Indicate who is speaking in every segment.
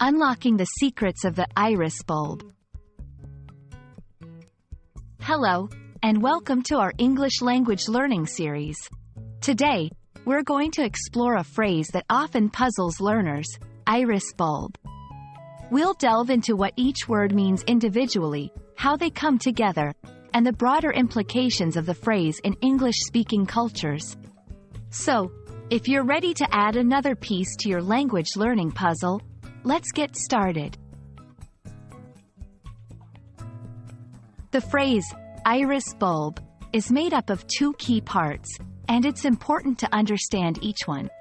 Speaker 1: Unlocking the secrets of the iris bulb. Hello, and welcome to our English language learning series. Today, we're going to explore a phrase that often puzzles learners: iris bulb. We'll delve into what each word means individually, how they come together, and the broader implications of the phrase in English-speaking cultures. So, if you're ready to add another piece to your language learning puzzle, let's get started. The phrase, iris bulb, is made up of two key parts, and it's important to understand each one.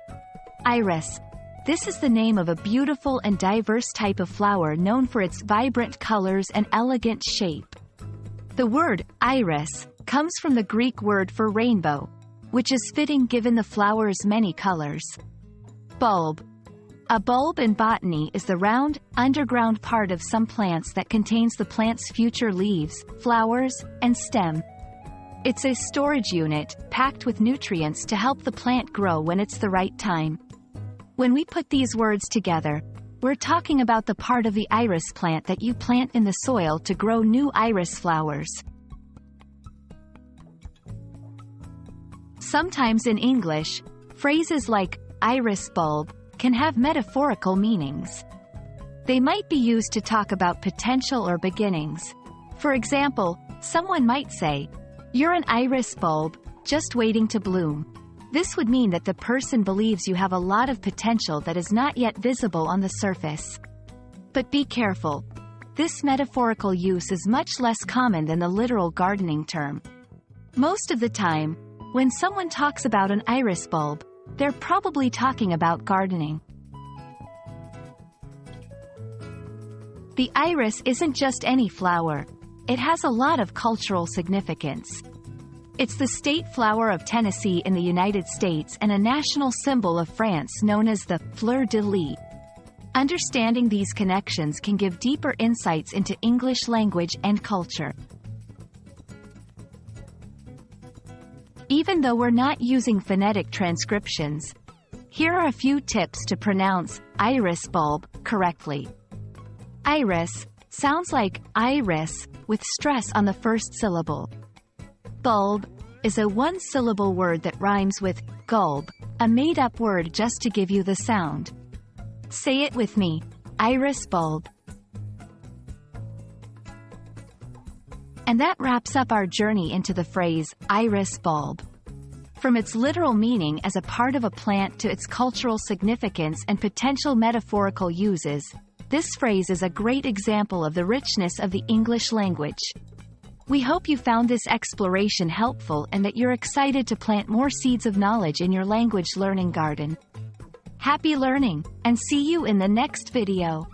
Speaker 1: Iris. This is the name of a beautiful and diverse type of flower known for its vibrant colors and elegant shape. The word iris comes from the Greek word for rainbow, which is fitting given the flower's many colors. Bulb. A bulb in botany is the round, underground part of some plants that contains the plant's future leaves, flowers, and stem. It's a storage unit, packed with nutrients to help the plant grow when it's the right time. When we put these words together, we're talking about the part of the iris plant that you plant in the soil to grow new iris flowers. Sometimes in English, phrases like iris bulb can have metaphorical meanings. They might be used to talk about potential or beginnings. For example, someone might say, "You're an iris bulb, just waiting to bloom." This would mean that the person believes you have a lot of potential that is not yet visible on the surface. But be careful. This metaphorical use is much less common than the literal gardening term. Most of the time, when someone talks about an iris bulb, they're probably talking about gardening. The iris isn't just any flower. It has a lot of cultural significance. It's the state flower of Tennessee in the United States and a national symbol of France known as the fleur de lis. Understanding these connections can give deeper insights into English language and culture. Even though we're not using phonetic transcriptions, here are a few tips to pronounce iris bulb correctly. Iris sounds like iris with stress on the first syllable. Bulb is a one-syllable word that rhymes with gulb, a made-up word just to give you the sound. Say it with me, iris bulb. And that wraps up our journey into the phrase iris bulb. From its literal meaning as a part of a plant to its cultural significance and potential metaphorical uses, this phrase is a great example of the richness of the English language. We hope you found this exploration helpful and that you're excited to plant more seeds of knowledge in your language learning garden. Happy learning, and see you in the next video.